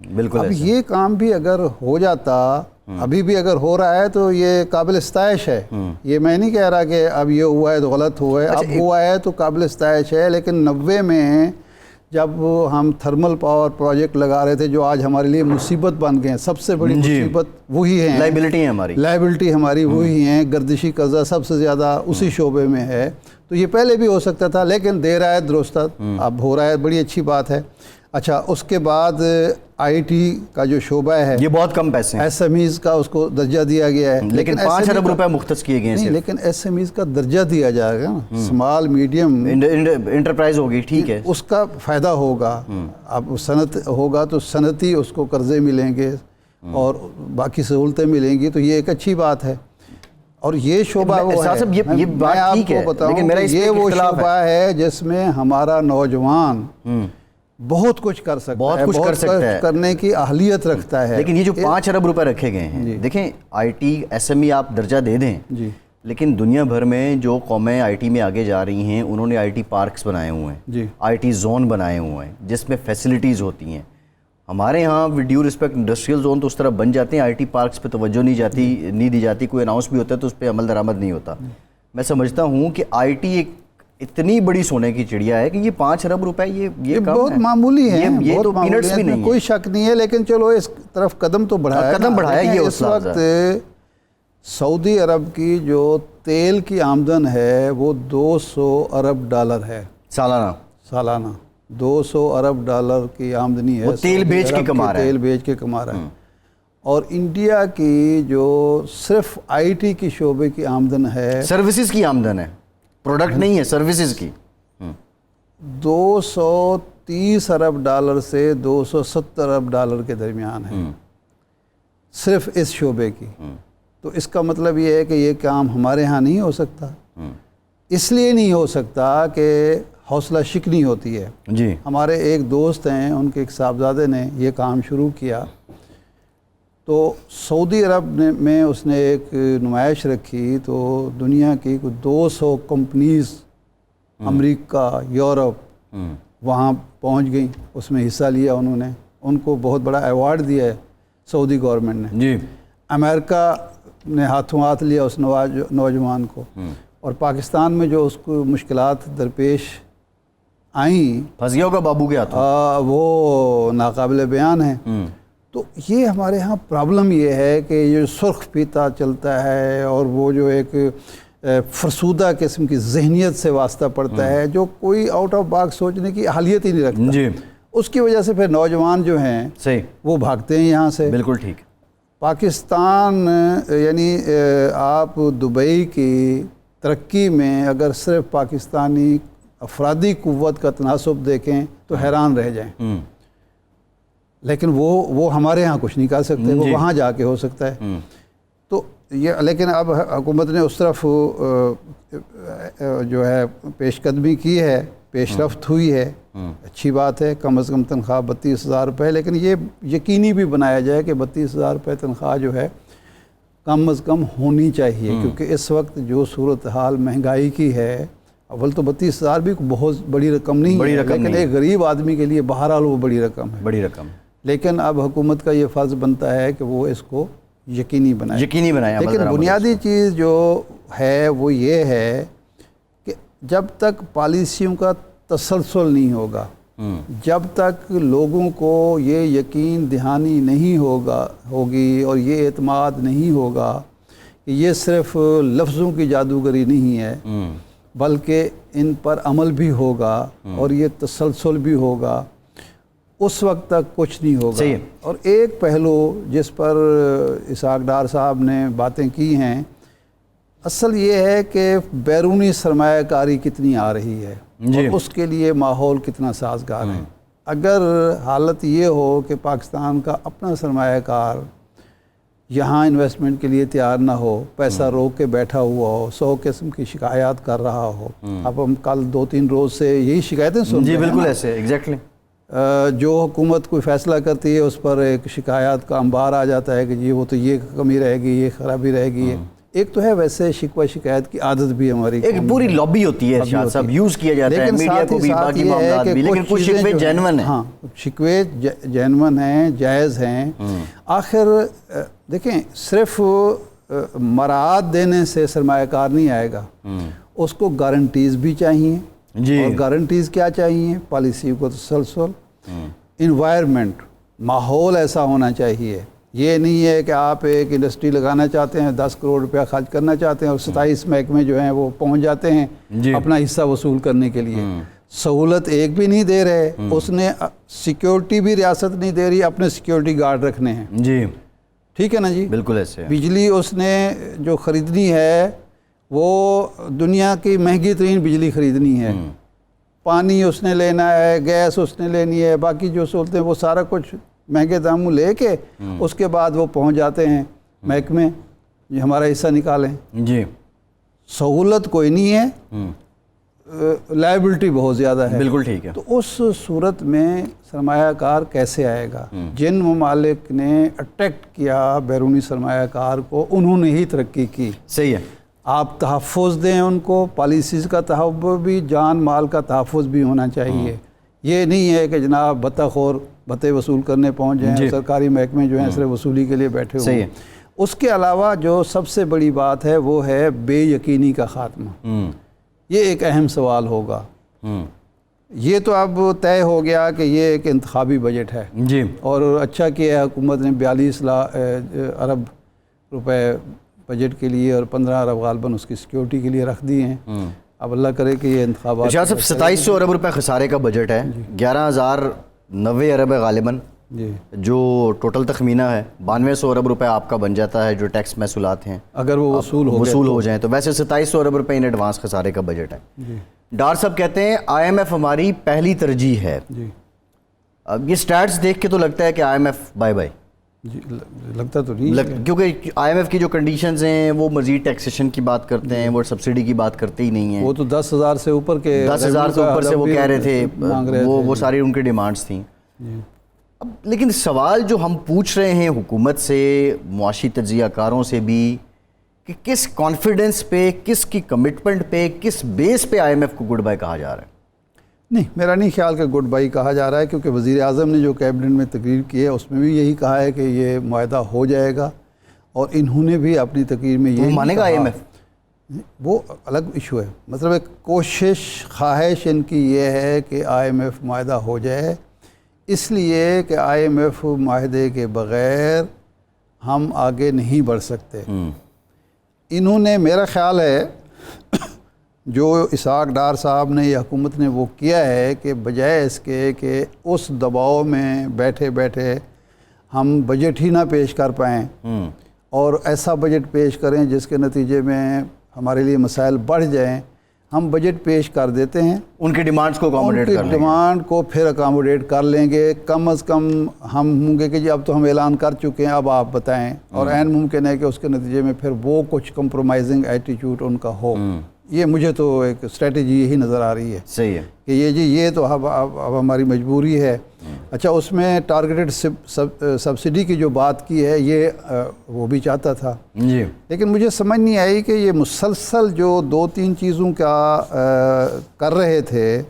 بالکل اب یہ کام بھی اگر ہو جاتا، ابھی بھی اگر ہو رہا ہے تو یہ قابل ستائش ہے. یہ میں نہیں کہہ رہا کہ اب یہ ہوا ہے تو غلط ہوا ہے، اب ہوا ہے تو قابل ستائش ہے. لیکن 90 میں جب ہم تھرمل پاور پروجیکٹ لگا رہے تھے جو آج ہمارے لیے مصیبت بن گئے ہیں، سب سے بڑی مصیبت وہی ہے، لائبلٹی ہماری وہی ہیں. گردشی قرضہ سب سے زیادہ اسی شعبے میں ہے. تو یہ پہلے بھی ہو سکتا تھا لیکن دیر آئے درست، اب ہو رہا ہے، بڑی اچھی بات ہے. اچھا، اس کے بعد آئی ٹی کا جو شعبہ ہے، یہ بہت کم پیسے ہیں. ایس ایم ایز کا اس کو درجہ دیا گیا ہے، لیکن 5 ارب روپے مختص کیے گئے ہیں. لیکن ایس ایم ایز کا درجہ دیا جائے گا نا، اسمال میڈیم انٹرپرائز ہوگی، ٹھیک ہے، اس کا فائدہ ہوگا. اب صنعت ہوگا تو صنعتی اس کو قرضے ملیں گے اور باقی سہولتیں ملیں گی، تو یہ ایک اچھی بات ہے. اور یہ شعبہ وہ ہے، میں آپ کو بتاؤں کہ یہ وہ شعبہ ہے جس میں ہمارا نوجوان بہت کچھ کر سکتا ہے، بہت کچھ کرنے کی اہلیت رکھتا ہے. لیکن یہ جو 5 ارب روپے رکھے گئے ہیں، دیکھیں I T S M E آپ درجہ دے دیں، لیکن دنیا بھر میں جو قومیں آئی ٹی میں آگے جا رہی ہیں انہوں نے آئی ٹی پارکس بنائے ہوئے ہیں، آئی ٹی زون بنائے ہوئے ہیں جس میں فیسلٹیز ہوتی ہیں. ہمارے ہاں with due respect industrial zone تو اس طرح بن جاتے ہیں، آئی ٹی پارکس پہ توجہ نہیں دی جاتی، کوئی اناؤنس بھی ہوتا ہے تو اس پہ عمل درآمد نہیں ہوتا. میں سمجھتا ہوں کہ آئی ٹی ایک اتنی بڑی سونے کی چڑیا ہے کہ یہ 5 ارب روپے یہ بہت معمولی ہے، یہ تو پینٹس بھی نہیں، کوئی شک نہیں ہے. لیکن چلو اس طرف قدم تو بڑھایا. یہ اس وقت سعودی عرب کی جو تیل کی آمدن ہے وہ $200 ارب ہے سالانہ. 200 ارب ڈالر کی آمدنی ہے، تیل بیچ کے کما رہا ہے. اور انڈیا کی جو صرف آئی ٹی کی شعبے کی آمدن ہے، سروسز کی آمدن ہے، پروڈکٹ نہیں ہے، سروسز کی، $230 ارب سے $270 ارب کے درمیان ہے صرف اس شعبے کی. تو اس کا مطلب یہ ہے کہ یہ کام ہمارے ہاں نہیں ہو سکتا. اس لیے نہیں ہو سکتا کہ حوصلہ شکنی ہوتی ہے. ہمارے ایک دوست ہیں، ان کے ایک صاحبزادے نے یہ کام شروع کیا تو سعودی عرب میں اس نے ایک نمائش رکھی تو دنیا کی کوئی 200 کمپنیز، امریکہ، یورپ، وہاں پہنچ گئیں، اس میں حصہ لیا انہوں نے. ان کو بہت بڑا ایوارڈ دیا ہے سعودی گورنمنٹ نے. امریکہ نے ہاتھوں ہاتھ لیا اس نوجوان کو. اور پاکستان میں جو اس کو مشکلات درپیش آئیں، پھنس گیا ہوگا بابو کے ہاتھوں، وہ ناقابل بیان ہے. تو یہ ہمارے ہاں پرابلم یہ ہے کہ یہ سرخ پیتا چلتا ہے اور وہ جو ایک فرسودہ قسم کی ذہنیت سے واسطہ پڑتا ہے جو کوئی آؤٹ آف باکس سوچنے کی اہلیت ہی نہیں رکھتا. اس کی وجہ سے پھر نوجوان جو ہیں وہ بھاگتے ہیں یہاں سے. بالکل ٹھیک. پاکستان یعنی آپ دبئی کی ترقی میں اگر صرف پاکستانی افرادی قوت کا تناسب دیکھیں تو حیران رہ جائیں. لیکن وہ ہمارے ہاں کچھ نہیں کر سکتے، وہ وہاں جا کے ہو سکتا ہے. تو یہ لیکن اب حکومت نے اس طرف جو ہے پیش قدمی کی ہے، پیش رفت ہوئی ہے، اچھی بات ہے. کم از کم تنخواہ 32,000 روپے، لیکن یہ یقینی بھی بنایا جائے کہ 32,000 روپے تنخواہ جو ہے کم از کم ہونی چاہیے. کیونکہ اس وقت جو صورتحال مہنگائی کی ہے، اول تو 32,000 بھی بہت بڑی رقم نہیں ہے، لیکن ایک غریب آدمی کے لیے بہرحال وہ بڑی رقم ہے. لیکن اب حکومت کا یہ فرض بنتا ہے کہ وہ اس کو یقینی بنائے. لیکن بنیادی چیز جو ہے وہ یہ ہے کہ جب تک پالیسیوں کا تسلسل نہیں ہوگا، جب تک لوگوں کو یہ یقین دہانی نہیں ہوگی اور یہ اعتماد نہیں ہوگا کہ یہ صرف لفظوں کی جادوگری نہیں ہے بلکہ ان پر عمل بھی ہوگا اور یہ تسلسل بھی ہوگا، اس وقت تک کچھ نہیں ہوگا. اور ایک پہلو جس پر اسحاق ڈار صاحب نے باتیں کی ہیں، اصل یہ ہے کہ بیرونی سرمایہ کاری کتنی آ رہی ہے اور اس کے لیے ماحول کتنا سازگار ہے. اگر حالت یہ ہو کہ پاکستان کا اپنا سرمایہ کار یہاں انویسٹمنٹ کے لیے تیار نہ ہو، پیسہ روک کے بیٹھا ہوا ہو، 100 قسم کی شکایات کر رہا ہو. اب ہم کل 2-3 روز سے یہی شکایتیں سن رہے ہیں. بالکل ایسے ایگزیکٹلی. جو حکومت کوئی فیصلہ کرتی ہے اس پر ایک شکایات کا انبار آ جاتا ہے کہ جی وہ تو یہ کمی رہے گی، یہ خرابی رہے گی. ایک تو ہے ویسے شکوہ شکایت کی عادت بھی ہماری ایک پوری لابی ہوتی ہے ارشاد صاحب, یوز کیا جاتا ہے میڈیا کو بھی, باقی معاملات بھی, لیکن کچھ شکوے جینون ہیں. ہاں شکوے جینون ہیں, جائز ہیں. آخر دیکھیں صرف مراعات دینے سے سرمایہ کار نہیں آئے گا, اس کو گارنٹیز بھی چاہیے. اور گارنٹیز کیا چاہیے؟ پالیسی کو تسلسل, انوائرمنٹ, ماحول ایسا ہونا چاہیے. یہ نہیں ہے کہ آپ ایک انڈسٹری لگانا چاہتے ہیں, 10 کروڑ روپیہ خرچ کرنا چاہتے ہیں اور 27 محکمے جو ہیں وہ پہنچ جاتے ہیں اپنا حصہ وصول کرنے کے لیے. سہولت ایک بھی نہیں دے رہے, اس نے سیکیورٹی بھی ریاست نہیں دے رہی, اپنے سیکیورٹی گارڈ رکھنے ہیں. جی ٹھیک ہے نا جی, بالکل ایسے. بجلی اس نے جو خریدنی ہے وہ دنیا کی مہنگی ترین بجلی خریدنی ہے. پانی اس نے لینا ہے, گیس اس نے لینی ہے, باقی جو سہولتیں وہ سارا کچھ مہنگے داموں لے کے اس کے بعد وہ پہنچ جاتے ہیں محکمے جو ہمارا حصہ نکالیں. جی سہولت کوئی نہیں ہے, لائبلٹی بہت زیادہ ہے. بالکل ٹھیک ہے. تو اس صورت میں سرمایہ کار کیسے آئے گا؟ جن ممالک نے اٹریکٹ کیا بیرونی سرمایہ کار کو, انہوں نے ہی ترقی کی. صحیح ہے. آپ تحفظ دیں ان کو, پالیسیز کا تحفظ بھی, جان مال کا تحفظ بھی ہونا چاہیے. یہ نہیں ہے کہ جناب بطہ خور بتے وصول کرنے پہنچ جائیں, سرکاری محکمے جو ہیں صرف وصولی کے لیے بیٹھے ہوئے ہیں. اس کے علاوہ جو سب سے بڑی بات ہے وہ ہے بے یقینی کا خاتمہ. یہ ایک اہم سوال ہوگا. یہ تو اب طے ہو گیا کہ یہ ایک انتخابی بجٹ ہے جی, اور اچھا کیا ہے حکومت نے 42 ارب روپے بجٹ کے لیے اور 15 ارب غالباً اس کی سیکیورٹی کے لیے رکھ دی ہیں. اب اللہ کرے کہ یہ انتخابات. ارشاد صاحب 2700 ارب روپے خسارے کا بجٹ ہے, 11,090 ارب ہے غالباً جو ٹوٹل تخمینہ ہے. 9200 ارب روپے آپ کا بن جاتا ہے جو ٹیکس محصولات ہیں اگر وہ وصول ہو جائیں تو. ویسے 2700 ارب روپے ان ایڈوانس خسارے کا بجٹ ہے. ڈار صاحب کہتے ہیں IMF ہماری پہلی ترجیح ہے. اب یہ سٹیٹس دیکھ کے تو لگتا ہے کہ IMF بائی بائی. جی لگتا تو نہیں, کیونکہ IMF کی جو کنڈیشنز ہیں وہ مزید ٹیکسیشن کی بات کرتے ہیں, وہ سبسڈی کی بات کرتے ہی نہیں ہیں. وہ تو 10,000 سے اوپر کے 10,000 سے اوپر سے وہ کہہ رہے تھے, وہ ساری ان کی ڈیمانڈز تھیں. اب لیکن سوال جو ہم پوچھ رہے ہیں حکومت سے, معاشی تجزیہ کاروں سے بھی, کہ کس کانفیڈنس پہ, کس کی کمٹمنٹ پہ, کس بیس پہ IMF کو گڈ بائی کہا جا رہا ہے؟ نہیں, میرا نہیں خیال کہ گڈ بائی کہا جا رہا ہے, کیونکہ وزیر اعظم نے جو کیبنٹ میں تقریر کی ہے اس میں بھی یہی کہا ہے کہ یہ معاہدہ ہو جائے گا, اور انہوں نے بھی اپنی تقریر میں یہ مانے گا IMF. وہ الگ ایشو ہے. مطلب ایک کوشش, خواہش ان کی یہ ہے کہ IMF معاہدہ ہو جائے, اس لیے کہ IMF معاہدے کے بغیر ہم آگے نہیں بڑھ سکتے. انہوں نے, میرا خیال ہے جو اسحاق ڈار صاحب نے یا حکومت نے وہ کیا ہے کہ بجائے اس کے کہ اس دباؤ میں بیٹھے بیٹھے ہم بجٹ ہی نہ پیش کر پائیں اور ایسا بجٹ پیش کریں جس کے نتیجے میں ہمارے لیے مسائل بڑھ جائیں, ہم بجٹ پیش کر دیتے ہیں, ان کی ڈیمانڈز کو اکاموڈیٹ کر لیں گے, ڈیمانڈ کو پھر اکاموڈیٹ کر لیں گے. کم از کم ہم ہوں گے کہ جی اب تو ہم اعلان کر چکے ہیں, اب آپ بتائیں, اور عین ممکن ہے کہ اس کے نتیجے میں پھر وہ کچھ کمپرومائزنگ ایٹیٹیوڈ ان کا ہو. یہ مجھے تو ایک اسٹریٹجی یہی نظر آ رہی ہے. صحیح ہے کہ یہ تو اب ہماری مجبوری ہے. اچھا, اس میں ٹارگیٹڈ سبسڈی کی جو بات کی ہے یہ وہ بھی چاہتا تھا جی, لیکن مجھے سمجھ نہیں آئی کہ یہ مسلسل جو 2-3 چیزوں کا کر رہے تھے.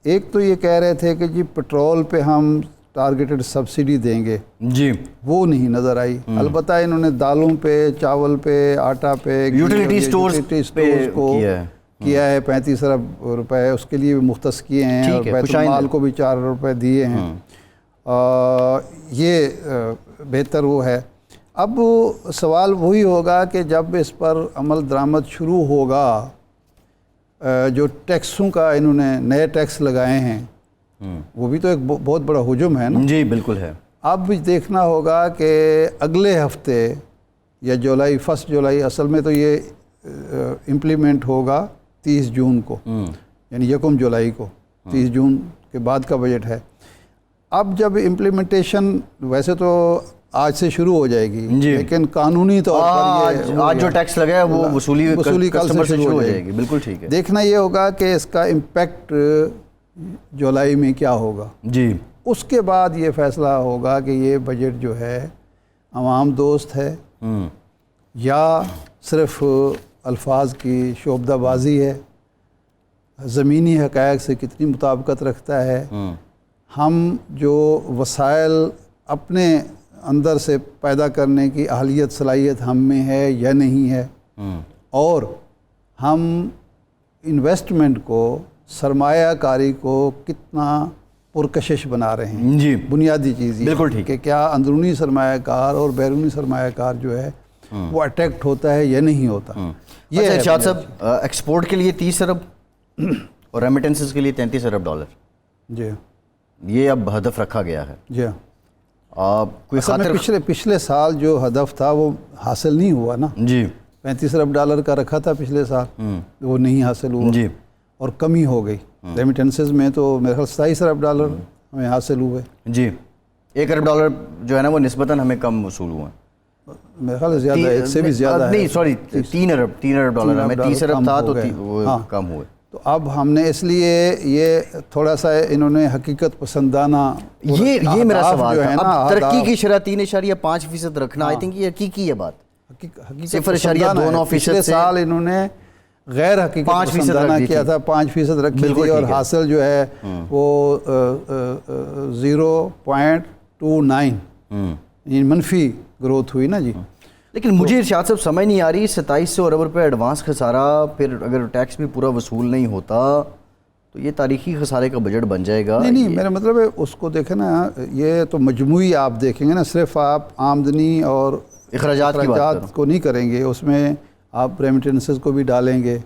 ایک تو یہ کہہ رہے تھے کہ جی پٹرول پہ ہم ٹارگیٹڈ سبسڈی دیں گے, جی وہ نہیں نظر آئی. البتہ انہوں نے دالوں پہ, چاول پہ, آٹا پہ, یوٹیلیٹی سٹورز کو کیا ہے 35 ارب روپے اس کے لیے بھی مختص کیے ہیں, اور بیت المال کو بھی 4 ارب روپے دیے ہیں. یہ بہتر وہ ہے. اب سوال وہی ہوگا کہ جب اس پر عمل درآمد شروع ہوگا, جو ٹیکسوں کا انہوں نے نئے ٹیکس لگائے ہیں وہ بھی تو ایک بہت بڑا ہجوم ہے نا. جی بالکل ہے. اب بھی دیکھنا ہوگا کہ اگلے ہفتے یا 1 جولائی اصل میں تو یہ امپلیمنٹ ہوگا 30 جون کو, یعنی 1 جولائی کو, 30 جون کے بعد کا بجٹ ہے. اب جب امپلیمنٹیشن ویسے تو آج سے شروع ہو جائے گی, لیکن قانونی طور پر آج جو ٹیکس لگا ہے وہ وصولی کل سے شروع ہو جائے گی. بالکل ٹھیک ہے. دیکھنا یہ ہوگا کہ اس کا امپیکٹ جولائی میں کیا ہوگا. جی, اس کے بعد یہ فیصلہ ہوگا کہ یہ بجٹ جو ہے عوام دوست ہے, یا صرف الفاظ کی شعبدہ بازی ہے، زمینی حقائق سے کتنی مطابقت رکھتا ہے، ہم جو وسائل اپنے اندر سے پیدا کرنے کی اہلیت صلاحیت ہم میں ہے یا نہیں ہے، اور ہم انویسٹمنٹ کو، سرمایہ کاری کو کتنا پرکشش بنا رہے ہیں۔ جی بنیادی چیز یہ بالکل ٹھیک کہ کیا اندرونی سرمایہ کار اور بیرونی سرمایہ کار جو ہے وہ اٹریکٹ ہوتا ہے یا نہیں ہوتا۔ یہ ارشاد صاحب، ایکسپورٹ کے لیے 30 ارب اور ریمیٹنسز کے لیے 33 ارب ڈالر، جی یہ اب ہدف رکھا گیا ہے۔ جی کوئی خاطر پچھلے سال جو ہدف تھا وہ حاصل نہیں ہوا نا۔ جی 35 ارب ڈالر کا رکھا تھا پچھلے سال، وہ نہیں حاصل ہوا جی، اور کمی ہو گئی۔ ریمیٹنسز میں تو میرے خیال 27 ارب ڈالر ہمیں حاصل ہوئے۔ جی 1 ارب ڈالر جو ہے نا وہ نسبتاً ہمیں کم وصول ہوا ہے۔ میرے خیال زیادہ، ایک سے بھی زیادہ ہے، نہیں سوری 3 ارب ڈالر، ہمیں 30 ارب تھا تو وہ کم ہوئے۔ تو اب ہم نے اس لیے یہ تھوڑا سا انہوں نے حقیقت پسندانہ یہ میرا سوال جو ہے تھا، نا، اب ترقی کی شرح 3.5% رکھنا، آئی تھنک یہ حقیقی ہے بات، 0.29% پچھلے سال انہوں نے غیر حقیقت 5% پسندانہ کیا تھا، 5% رکھی تھی، اور حاصل جو ہے وہ 0.29 منفی گروتھ ہوئی نا جی۔ لیکن مجھے ارشاد صاحب سمجھ نہیں آ رہی 2700 ارب روپے ایڈوانس خسارہ، پھر اگر ٹیکس بھی پورا وصول نہیں ہوتا تو یہ تاریخی خسارے کا بجٹ بن جائے گا۔ نہیں میرا مطلب ہے اس کو دیکھیں نا، یہ تو مجموعی آپ دیکھیں گے نا، صرف آپ آمدنی اور اخراجات کو نہیں کریں گے، اس میں آپ ریمیٹنسز کو بھی ڈالیں گے۔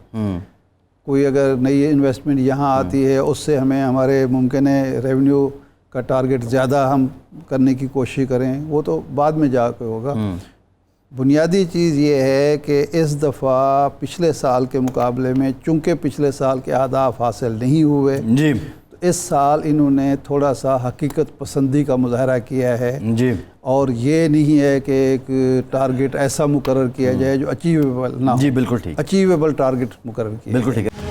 کوئی اگر نئی انویسٹمنٹ یہاں آتی ہے، اس سے ہمیں ہمارے ممکن ہے ریونیو کا ٹارگٹ زیادہ ہم کرنے کی کوشش کریں، وہ تو بعد میں جا کے ہوگا۔ بنیادی چیز یہ ہے کہ اس دفعہ پچھلے سال کے مقابلے میں چونکہ پچھلے سال کے اہداف حاصل نہیں ہوئے جی، تو اس سال انہوں نے تھوڑا سا حقیقت پسندی کا مظاہرہ کیا ہے، جی، اور یہ نہیں ہے کہ ایک ٹارگٹ ایسا مقرر کیا جائے جو اچیویبل نہ ہو۔ جی بالکل ٹھیک، اچیویبل ٹارگٹ مقرر کیا بالکل ٹھیک ہے۔